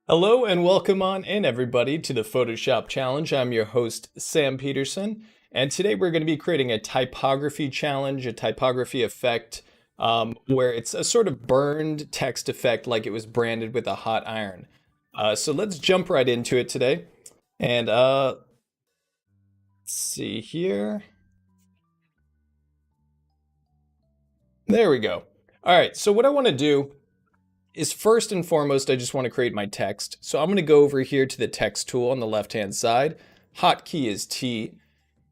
Hello and welcome on in, everybody, to the Photoshop Challenge. I'm your host, Sam Peterson, and today we're going to be creating a typography challenge, a typography effect, where it's a sort of burned text effect like it was branded with a hot iron. So let's jump right into it today. And let's see here. There we go. All right, so what I want to do is first and foremost, I just want to create my text. So I'm going to go over here to the text tool on the left-hand side. Hotkey is T.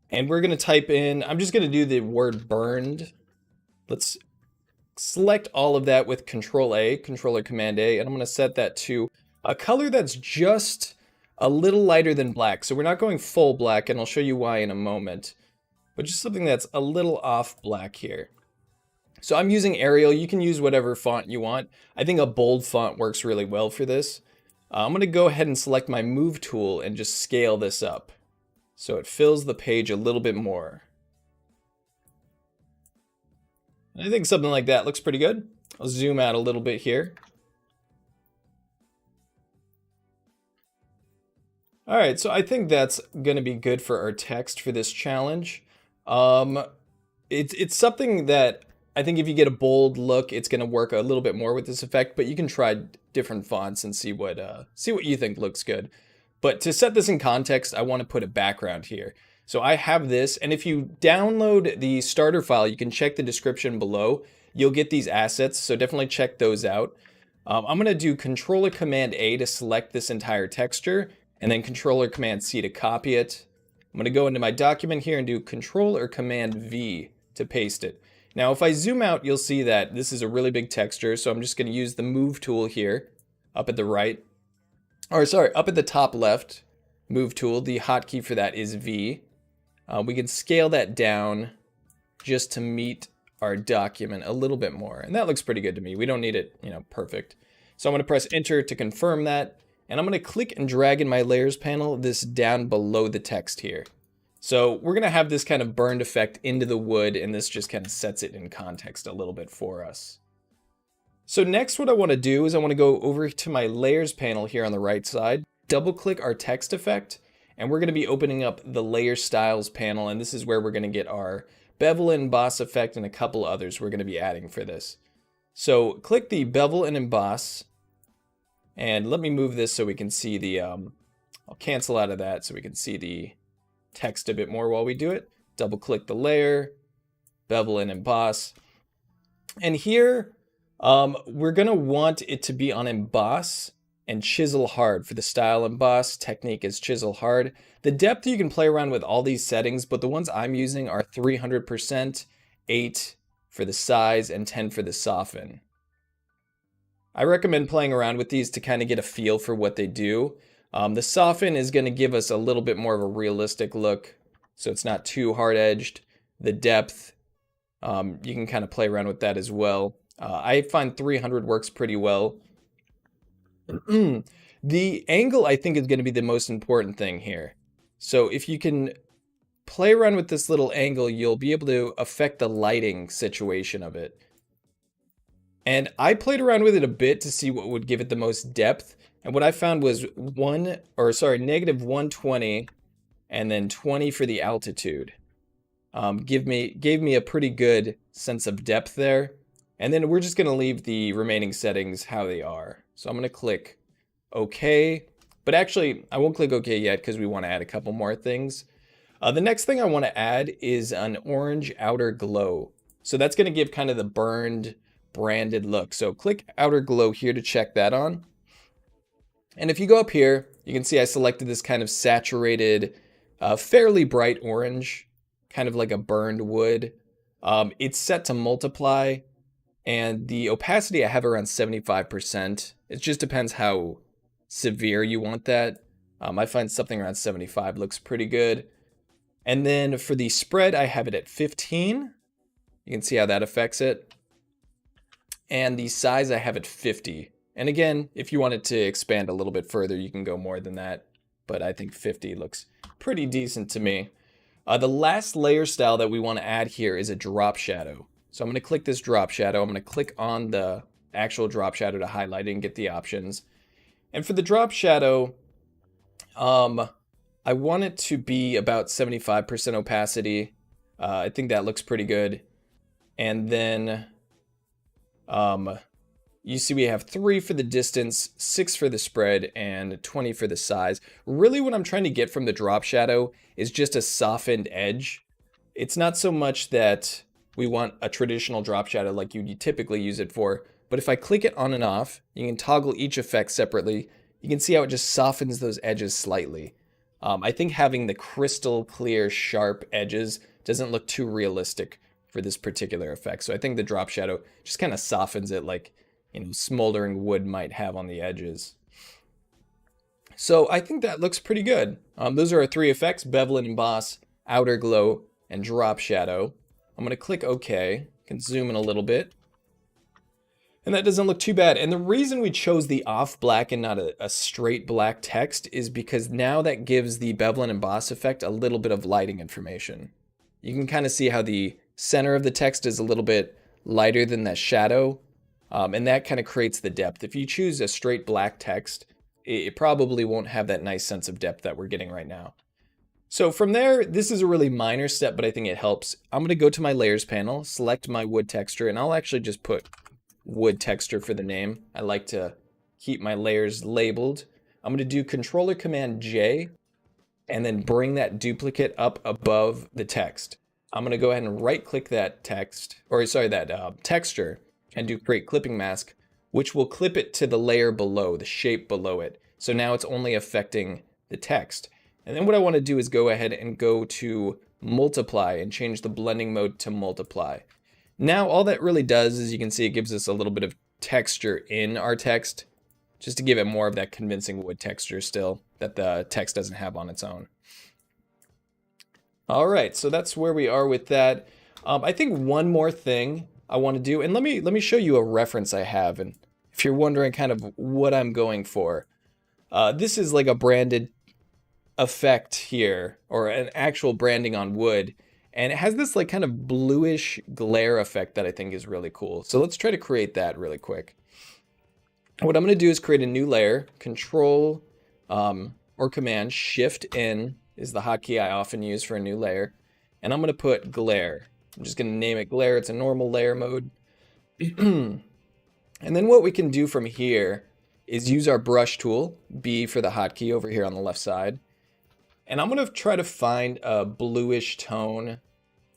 And we're going to type in, I'm just going to do the word burned. Let's select all of that with Control A, Control or Command A, and I'm going to set that to a color that's just a little lighter than black. So we're not going full black, and I'll show you why in a moment, but just something that's a little off black here. So I'm using Arial. You can use whatever font you want. I think a bold font works really well for this. I'm going to go ahead and select my Move tool and just scale this up so it fills the page a little bit more. I think something like that looks pretty good. I'll zoom out a little bit here. All right, so I think that's going to be good for our text for this challenge. It's something that I think if you get a bold look, it's going to work a little bit more with this effect, but you can try different fonts and see what you think looks good. But to set this in context, I want to put a background here. So I have this, and if you download the starter file, you can check the description below. You'll get these assets, so definitely check those out. I'm going to do Control or Command A to select this entire texture, and then Control or Command C to copy it. I'm going to go into my document here and do Control or Command V to paste it. Now, if I zoom out, you'll see that this is a really big texture, so I'm just going to use the Move tool here, up at the right, or sorry, up at the top left, Move tool. The hotkey for that is V. We can scale that down just to meet our document a little bit more, and that looks pretty good to me. We don't need it, perfect. So I'm going to press Enter to confirm that, and I'm going to click and drag in my Layers panel this down below the text here. So we're going to have this kind of burned effect into the wood, and this just kind of sets it in context a little bit for us. So next what I want to do is I want to go over to my Layers panel here on the right side, double click our text effect, and we're going to be opening up the Layer Styles panel, and this is where we're going to get our bevel and emboss effect and a couple others we're going to be adding for this. So click the bevel and emboss, and let me move this so we can see the, I'll cancel out of that so we can see the text a bit more while we do it. Double click the layer, bevel and emboss. And here, we're gonna want it to be on emboss and chisel hard. For the style emboss, technique is chisel hard. The depth you can play around with all these settings, but the ones I'm using are 300%, 8 for the size, and 10 for the soften. I recommend playing around with these to kind of get a feel for what they do. The soften is going to give us a little bit more of a realistic look, so it's not too hard-edged. The depth, you can kind of play around with that as well. I find 300 works pretty well. The angle, I think, is going to be the most important thing here. So if you can play around with this little angle, you'll be able to affect the lighting situation of it. And I played around with it a bit to see what would give it the most depth. And what I found was negative 120 and then 20 for the altitude. Gave me a pretty good sense of depth there. And then we're just going to leave the remaining settings how they are. So I'm going to click OK. But actually, I won't click OK yet because we want to add a couple more things. The next thing I want to add is an orange outer glow. So that's going to give kind of the burned, branded look. So click outer glow here to check that on. And if you go up here, you can see I selected this kind of saturated, fairly bright orange, kind of like a burned wood. It's set to multiply, and the opacity I have around 75%. It just depends how severe you want that. I find something around 75 looks pretty good. And then for the spread, I have it at 15. You can see how that affects it. And the size I have at 50. And again, if you wanted to expand a little bit further, you can go more than that. But I think 50 looks pretty decent to me. The last layer style that we want to add here is a drop shadow. So I'm going to click this drop shadow. I'm going to click on the actual drop shadow to highlight it and get the options. And for the drop shadow, I want it to be about 75% opacity. I think that looks pretty good. And then you see we have 3 for the distance, 6 for the spread, and 20 for the size. Really what I'm trying to get from the drop shadow is just a softened edge. It's not so much that we want a traditional drop shadow like you typically use it for, but if I click it on and off, you can toggle each effect separately. You can see how it just softens those edges slightly. I think having the crystal clear, sharp edges doesn't look too realistic for this particular effect. So I think the drop shadow just kind of softens it like, smoldering wood might have on the edges. So I think that looks pretty good. Those are our 3 effects: bevel and emboss, outer glow, and drop shadow. I'm going to click OK. Can zoom in a little bit. And that doesn't look too bad. And the reason we chose the off black and not a straight black text is because now that gives the bevel and emboss effect a little bit of lighting information. You can kind of see how the center of the text is a little bit lighter than that shadow. And that kind of creates the depth. If you choose a straight black text, it probably won't have that nice sense of depth that we're getting right now. So from there, this is a really minor step, but I think it helps. I'm going to go to my layers panel, select my wood texture, and I'll actually just put wood texture for the name. I like to keep my layers labeled. I'm going to do Controller Command J and then bring that duplicate up above the text. I'm going to go ahead and right click that text, or sorry, that texture, and do Create Clipping Mask, which will clip it to the layer below, the shape below it. So now it's only affecting the text. And then what I want to do is go ahead and go to Multiply and change the blending mode to Multiply. Now all that really does is, you can see, it gives us a little bit of texture in our text, just to give it more of that convincing wood texture still that the text doesn't have on its own. All right, so that's where we are with that. I think one more thing I want to do, and let me show you a reference I have, and if you're wondering kind of what I'm going for, this is like a branded effect here, or an actual branding on wood, and it has this like kind of bluish glare effect that I think is really cool. So let's try to create that really quick. What I'm going to do is create a new layer. Control or Command Shift N is the hotkey I often use for a new layer, and I'm going to put glare. I'm just going to name it glare. It's a normal layer mode. And then what we can do from here is use our brush tool, B for the hotkey over here on the left side. And I'm going to try to find a bluish tone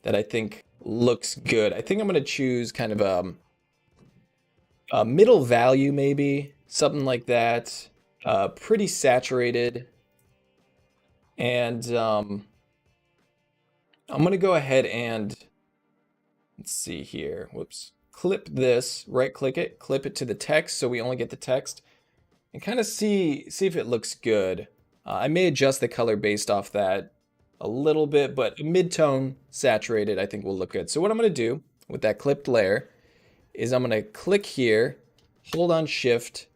that I think looks good. I think I'm going to choose kind of a middle value, maybe, something like that. Pretty saturated. And I'm going to go ahead and, let's see here, whoops, clip this, right click it, clip it to the text so we only get the text, and kind of see if it looks good. I may adjust the color based off that a little bit, but mid-tone saturated I think will look good. So what I'm going to do with that clipped layer is I'm going to click here, hold on Shift,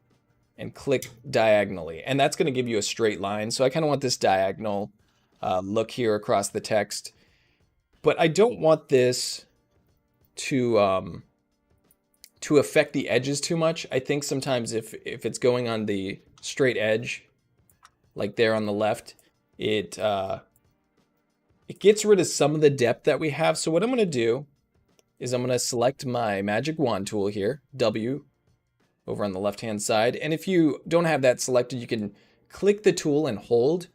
and click diagonally. And that's going to give you a straight line. So I kind of want this diagonal look here across the text. But I don't want this to affect the edges too much. I think sometimes if it's going on the straight edge, like there on the left, it gets rid of some of the depth that we have. So what I'm going to do is I'm going to select my magic wand tool here, W, over on the left hand side. And if you don't have that selected, you can click the tool and hold,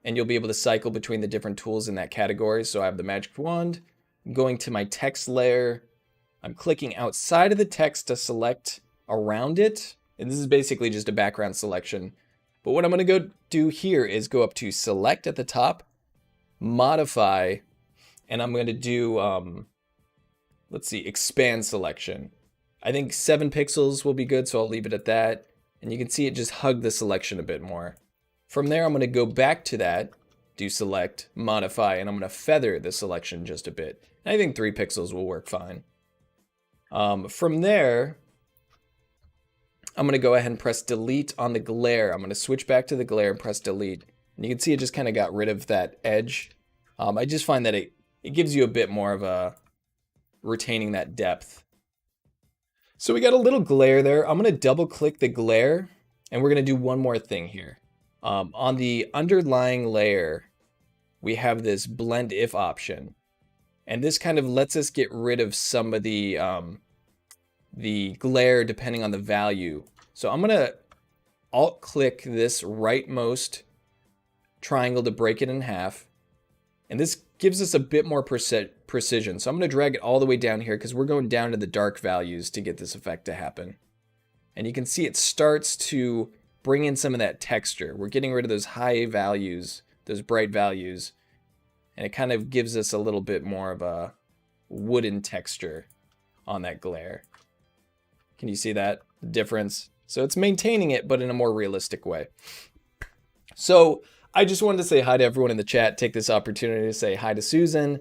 and you'll be able to cycle between the different tools in that category. So I have the magic wand. I'm going to my text layer. I'm clicking outside of the text to select around it. And this is basically just a background selection. But what I'm going to go do here is go up to Select at the top, Modify, and I'm going to do, let's see, Expand Selection. I think 7 pixels will be good, so I'll leave it at that. And you can see it just hugged the selection a bit more. From there, I'm going to go back to that, do Select, Modify, and I'm going to feather the selection just a bit. And I think 3 pixels will work fine. From there, I'm going to go ahead and press Delete on the glare. I'm going to switch back to the glare and press Delete. And you can see it just kind of got rid of that edge. I just find that it gives you a bit more of a retaining that depth. So we got a little glare there. I'm going to double click the glare And we're going to do one more thing here. On the underlying layer, we have this blend if option. And this kind of lets us get rid of some of the glare depending on the value. So I'm going to alt click this rightmost triangle to break it in half. And this gives us a bit more precision. So I'm going to drag it all the way down here because we're going down to the dark values to get this effect to happen. And you can see it starts to bring in some of that texture. We're getting rid of those high values, those bright values. And it kind of gives us a little bit more of a wooden texture on that glare. Can you see that difference? So it's maintaining it, but in a more realistic way. So I just wanted to say hi to everyone in the chat. Take this opportunity to say hi to Susan,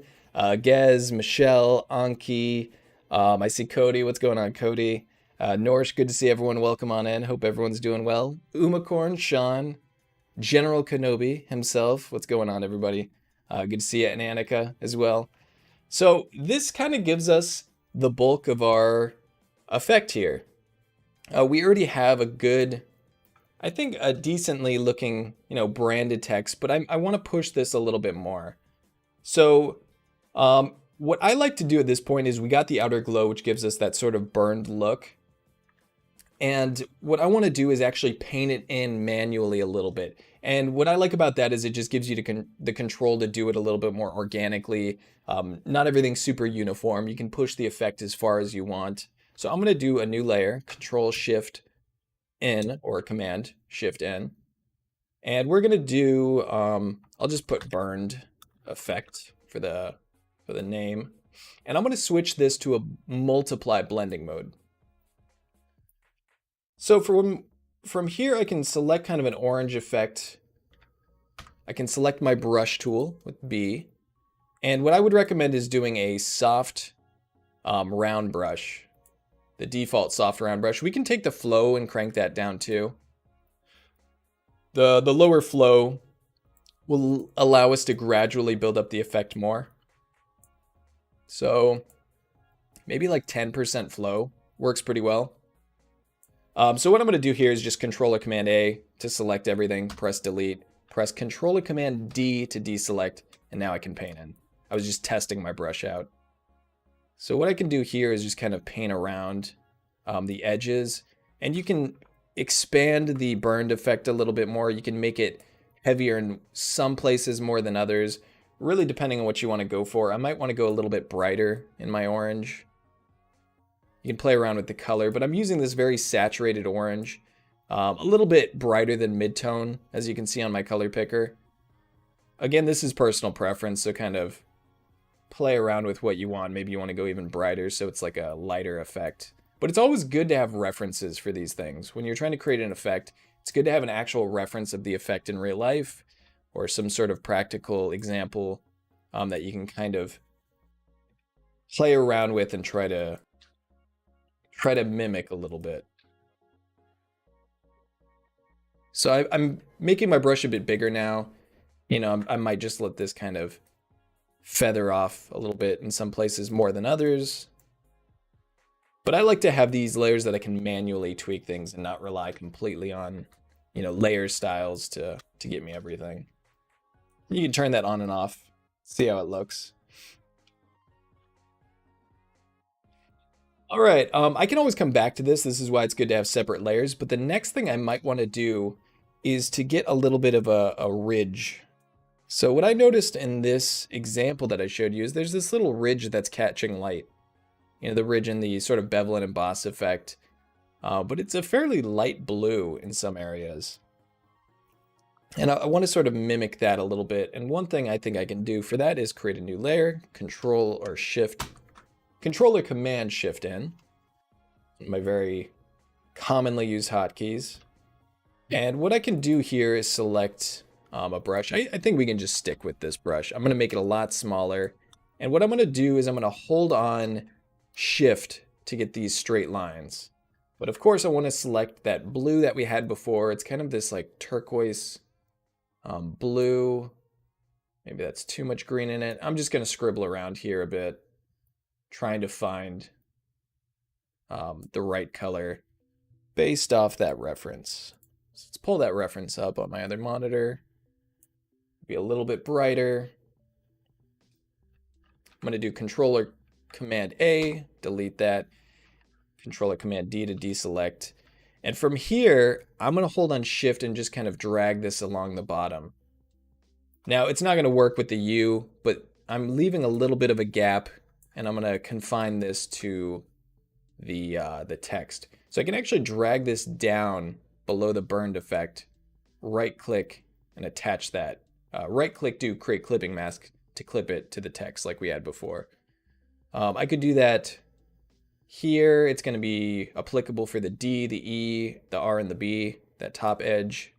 Gez, Michelle, Anki. I see Cody. What's going on, Cody? Norsh, good to see everyone. Welcome on in. Hope everyone's doing well. Umacorn, Sean, General Kenobi himself. What's going on, everybody? Good to see you, and Annika as well. So this kind of gives us the bulk of our effect here. We already have a good, I think a decently looking, branded text, but I want to push this a little bit more. So what I like to do at this point is we got the outer glow, which gives us that sort of burned look. And what I want to do is actually paint it in manually a little bit. And what I like about that is it just gives you the control to do it a little bit more organically. Not everything's super uniform. You can push the effect as far as you want. So I'm going to do a new layer, Control Shift N, or Command Shift N. And we're going to do, I'll just put burned effect for the name. And I'm going to switch this to a multiply blending mode. So from here, I can select kind of an orange effect. I can select my brush tool with B. And what I would recommend is doing a soft round brush, the default soft round brush. We can take the flow and crank that down too. The lower flow will allow us to gradually build up the effect more. So maybe like 10% flow works pretty well. So what I'm going to do here is just Control or Command A to select everything, press Delete, press Control or Command D to deselect, and now I can paint in. I was just testing my brush out. So what I can do here is just kind of paint around the edges, and you can expand the burned effect a little bit more. You can make it heavier in some places more than others, really depending on what you want to go for. I might want to go a little bit brighter in my orange. You can play around with the color, but I'm using this very saturated orange, a little bit brighter than mid-tone, as you can see on my color picker. Again, this is personal preference, so kind of play around with what you want. Maybe you want to go even brighter, so it's like a lighter effect. But it's always good to have references for these things. When you're trying to create an effect, it's good to have an actual reference of the effect in real life, or some sort of practical example that you can kind of play around with and try to mimic a little bit. So I'm making my brush a bit bigger now. I might just let this kind of feather off a little bit in some places more than others. But I like to have these layers that I can manually tweak things and not rely completely on, layer styles to get me everything. You can turn that on and off, see how it looks. All right, I can always come back to this. This is why it's good to have separate layers. But the next thing I might want to do is to get a little bit of a ridge. So what I noticed in this example that I showed you is there's this little ridge that's catching light. The ridge in the sort of bevel and emboss effect. But it's a fairly light blue in some areas. And I want to sort of mimic that a little bit. And one thing I think I can do for that is create a new layer, Control or Command Shift N, my very commonly used hotkeys. And what I can do here is select a brush. I think we can just stick with this brush. I'm going to make it a lot smaller. And what I'm going to do is I'm going to hold on Shift to get these straight lines. But of course I want to select that blue that we had before. It's kind of this like turquoise blue. Maybe that's too much green in it. I'm just going to scribble around here a bit, trying to find the right color based off that reference. So let's pull that reference up on my other monitor. Be a little bit brighter. I'm going to do Controller Command A, delete that. Controller Command D to deselect. And from here, I'm going to hold on Shift and just kind of drag this along the bottom. Now, it's not going to work with the U, but I'm leaving a little bit of a gap, and I'm going to confine this to the text. So I can actually drag this down below the burned effect, right-click, and attach that. Right-click, do Create Clipping Mask to clip it to the text like we had before. I could do that here. It's going to be applicable for the D, the E, the R, and the B, that top edge.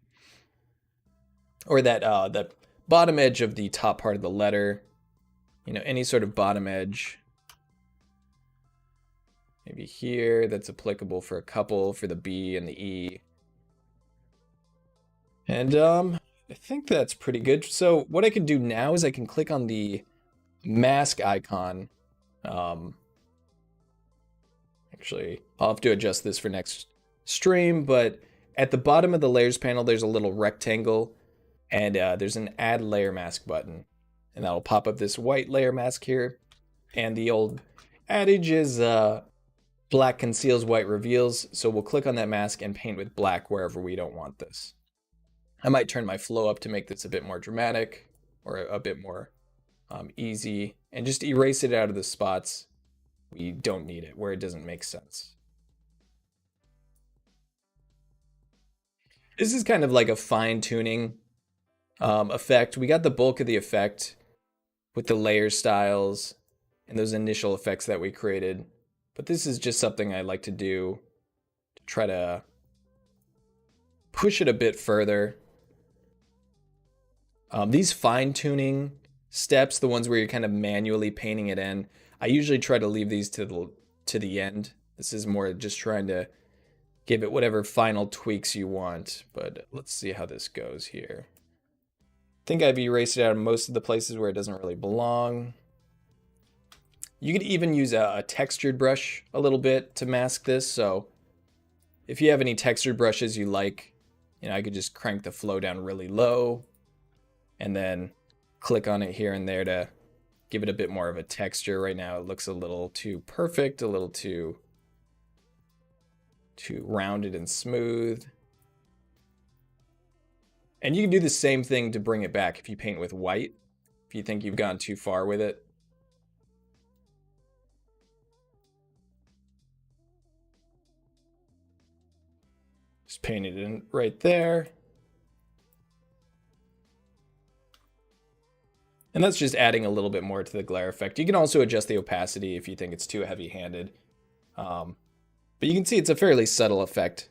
Or that the bottom edge of the top part of the letter. You know, any sort of bottom edge. Maybe here, that's applicable for a couple, for the B and the E. And I think that's pretty good. So what I can do now is I can click on the mask icon. Actually, I'll have to adjust this for next stream, but at the bottom of the layers panel, there's a little rectangle, and there's an add layer mask button. And that'll pop up this white layer mask here. And the old adage is black conceals, white reveals. So we'll click on that mask and paint with black wherever we don't want this. I might turn my flow up to make this a bit more dramatic or a bit more easy, and just erase it out of the spots we don't need it, where it doesn't make sense. This is kind of like a fine-tuning effect. We got the bulk of the effect with the layer styles and those initial effects that we created, but this is just something I like to do to try to push it a bit further. These fine-tuning steps, the ones where you're kind of manually painting it in, I usually try to leave these to the end. This is more just trying to give it whatever final tweaks you want, but let's see how this goes here. I think I've erased it out of most of the places where it doesn't really belong. You could even use a textured brush a little bit to mask this, so if you have any textured brushes you like, you know, I could just crank the flow down really low and then click on it here and there to give it a bit more of a texture. Right now it looks a little too perfect, a little too rounded and smooth. And you can do the same thing to bring it back if you paint with white, if you think you've gone too far with it. Just paint it in right there. And that's just adding a little bit more to the glare effect. You can also adjust the opacity if you think it's too heavy-handed. But you can see it's a fairly subtle effect.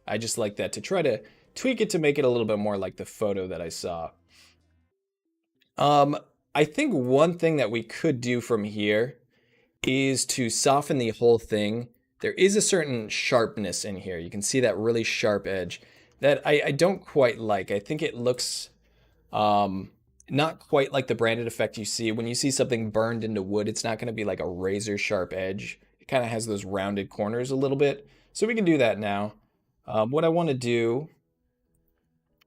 I just like that to try to tweak it to make it a little bit more like the photo that I saw. I think one thing that we could do from here is to soften the whole thing. There is a certain sharpness in here. You can see that really sharp edge that I don't quite like. I think it looks not quite like the branded effect you see. When you see something burned into wood, it's not going to be like a razor sharp edge. It kind of has those rounded corners a little bit. So we can do that now. What I want to do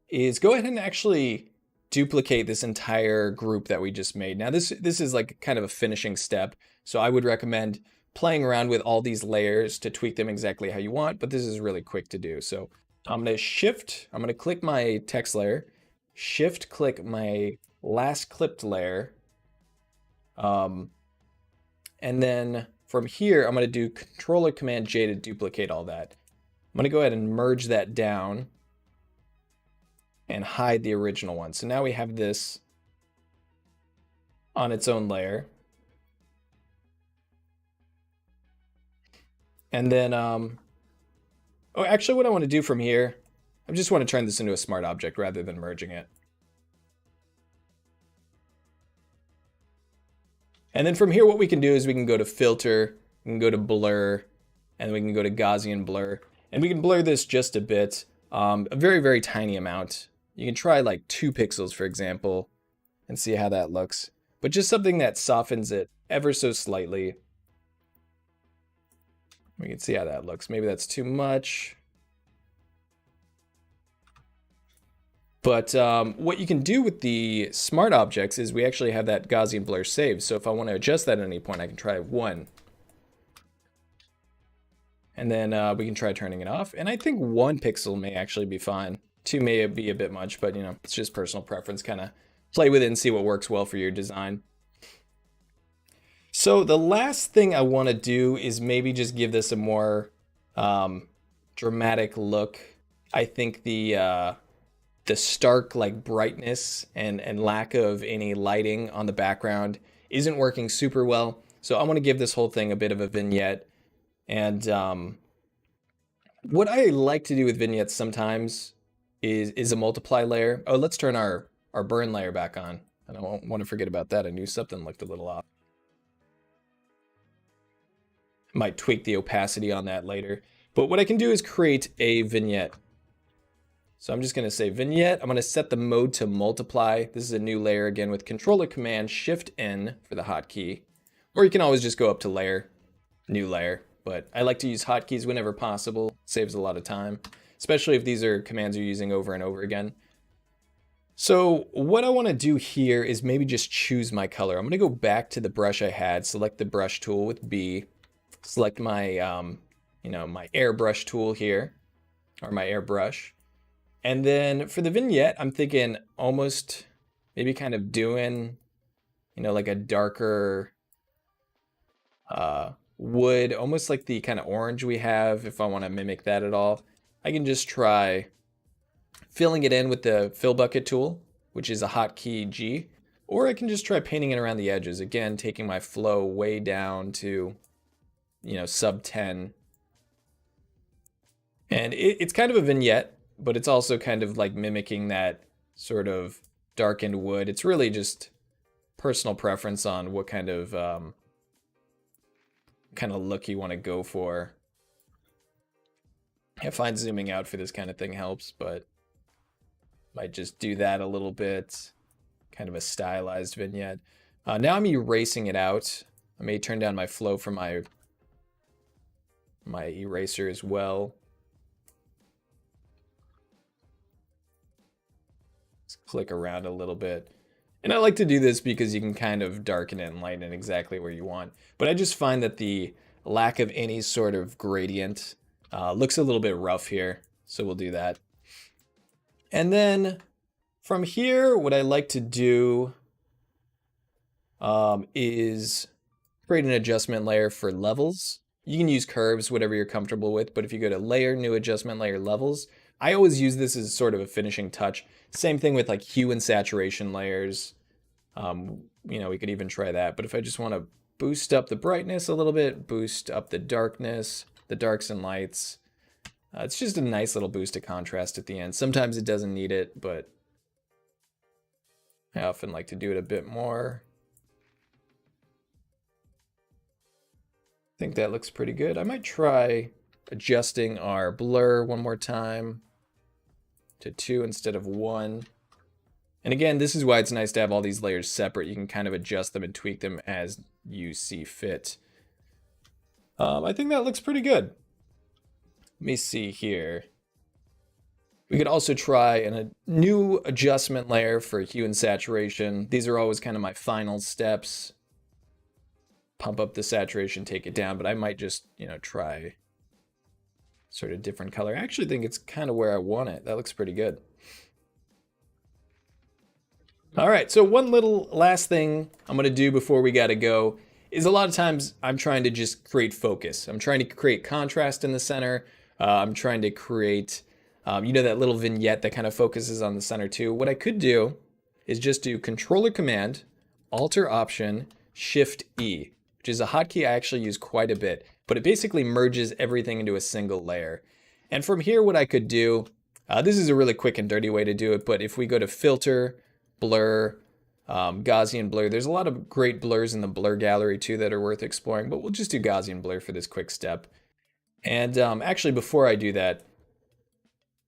is go ahead and actually duplicate this entire group that we just made. Now this is like kind of a finishing step. So I would recommend playing around with all these layers to tweak them exactly how you want, but this is really quick to do. So I'm going to click my text layer, shift click my last clipped layer. And then from here, I'm going to do Controller Command J to duplicate all that. I'm going to go ahead and merge that down and hide the original one. So now we have this on its own layer. And then, oh, actually what I want to do from here, I just want to turn this into a smart object rather than merging it. And then from here, what we can do is we can go to filter, we can go to blur, and we can go to Gaussian blur. And we can blur this just a bit, a very, very tiny amount. You can try like 2 pixels, for example, and see how that looks. But just something that softens it ever so slightly. We can see how that looks. Maybe that's too much. But what you can do with the smart objects is we actually have that Gaussian blur saved. So if I want to adjust that at any point, I can try 1. And then we can try turning it off. And I think 1 pixel may actually be fine. 2 may be a bit much, but it's just personal preference. Kind of play with it and see what works well for your design. So the last thing I want to do is maybe just give this a more dramatic look. I think the stark like brightness and lack of any lighting on the background isn't working super well. So I want to give this whole thing a bit of a vignette. And what I like to do with vignettes sometimes is a multiply layer. Oh, let's turn our burn layer back on. I don't want to forget about that. I knew something looked a little off. Might tweak the opacity on that later. But what I can do is create a vignette. So I'm just going to say vignette. I'm going to set the mode to multiply. This is a new layer again with controller command shift N for the hotkey. Or you can always just go up to layer, new layer. But I like to use hotkeys whenever possible. Saves a lot of time, especially if these are commands you're using over and over again. So what I want to do here is maybe just choose my color. I'm going to go back to the brush I had, select the brush tool with B, select my, my airbrush tool here, or my airbrush. And then for the vignette, I'm thinking almost maybe kind of doing, like a darker wood, almost like the kind of orange we have. If I want to mimic that at all, I can just try filling it in with the fill bucket tool, which is a hotkey G, or I can just try painting it around the edges. Again, taking my flow way down to, sub 10. And it's kind of a vignette, but it's also kind of like mimicking that sort of darkened wood. It's really just personal preference on what kind of look you want to go for. I find zooming out for this kind of thing helps, but might just do that a little bit. Kind of a stylized vignette. Now I'm erasing it out. I may turn down my flow for my eraser as well. Let's click around a little bit. And I like to do this because you can kind of darken it and lighten it exactly where you want. But I just find that the lack of any sort of gradient looks a little bit rough here. So we'll do that. And then from here, what I like to do is create an adjustment layer for levels. You can use curves, whatever you're comfortable with. But if you go to layer, new adjustment layer, levels, I always use this as sort of a finishing touch. Same thing with like hue and saturation layers. We could even try that. But if I just want to boost up the brightness a little bit, boost up the darkness, the darks and lights, it's just a nice little boost of contrast at the end. Sometimes it doesn't need it, but I often like to do it a bit more. I think that looks pretty good. I might try adjusting our blur one more time to 2 instead of 1. And again, this is why it's nice to have all these layers separate. You can kind of adjust them and tweak them as you see fit. I think that looks pretty good. Let me see here. We could also try a new adjustment layer for hue and saturation. These are always kind of my final steps. Pump up the saturation, take it down, but I might just, try sort of different color. I actually think it's kind of where I want it. That looks pretty good. All right, so one little last thing I'm going to do before we got to go is a lot of times I'm trying to just create focus. I'm trying to create contrast in the center. I'm trying to create, that little vignette that kind of focuses on the center too. What I could do is just do Controller Command, Alter Option, Shift E, which is a hotkey I actually use quite a bit, but it basically merges everything into a single layer. And from here, what I could do, this is a really quick and dirty way to do it, but if we go to Filter, Blur, Gaussian Blur, there's a lot of great blurs in the blur gallery too that are worth exploring, but we'll just do Gaussian Blur for this quick step. And actually, before I do that,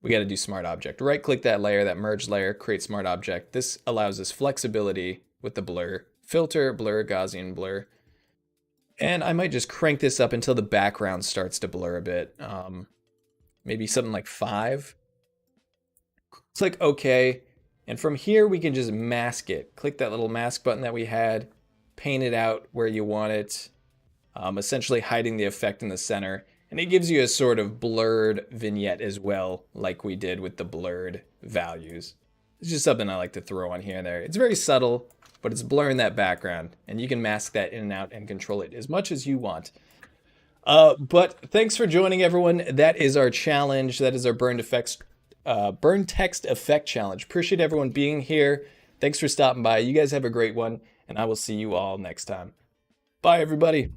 we got to do Smart Object. Right click that layer, that merge layer, create Smart Object. This allows us flexibility with the blur. Filter, Blur, Gaussian Blur. And I might just crank this up until the background starts to blur a bit. Maybe something like 5. Click OK. And from here, we can just mask it. Click that little mask button that we had, paint it out where you want it, essentially hiding the effect in the center. And it gives you a sort of blurred vignette as well, like we did with the blurred values. It's just something I like to throw on here and there. It's very subtle, but it's blurring that background. And you can mask that in and out and control it as much as you want. But thanks for joining, everyone. That is our challenge. That is our burn text effect challenge. Appreciate everyone being here. Thanks for stopping by. You guys have a great one, and I will see you all next time. Bye, everybody.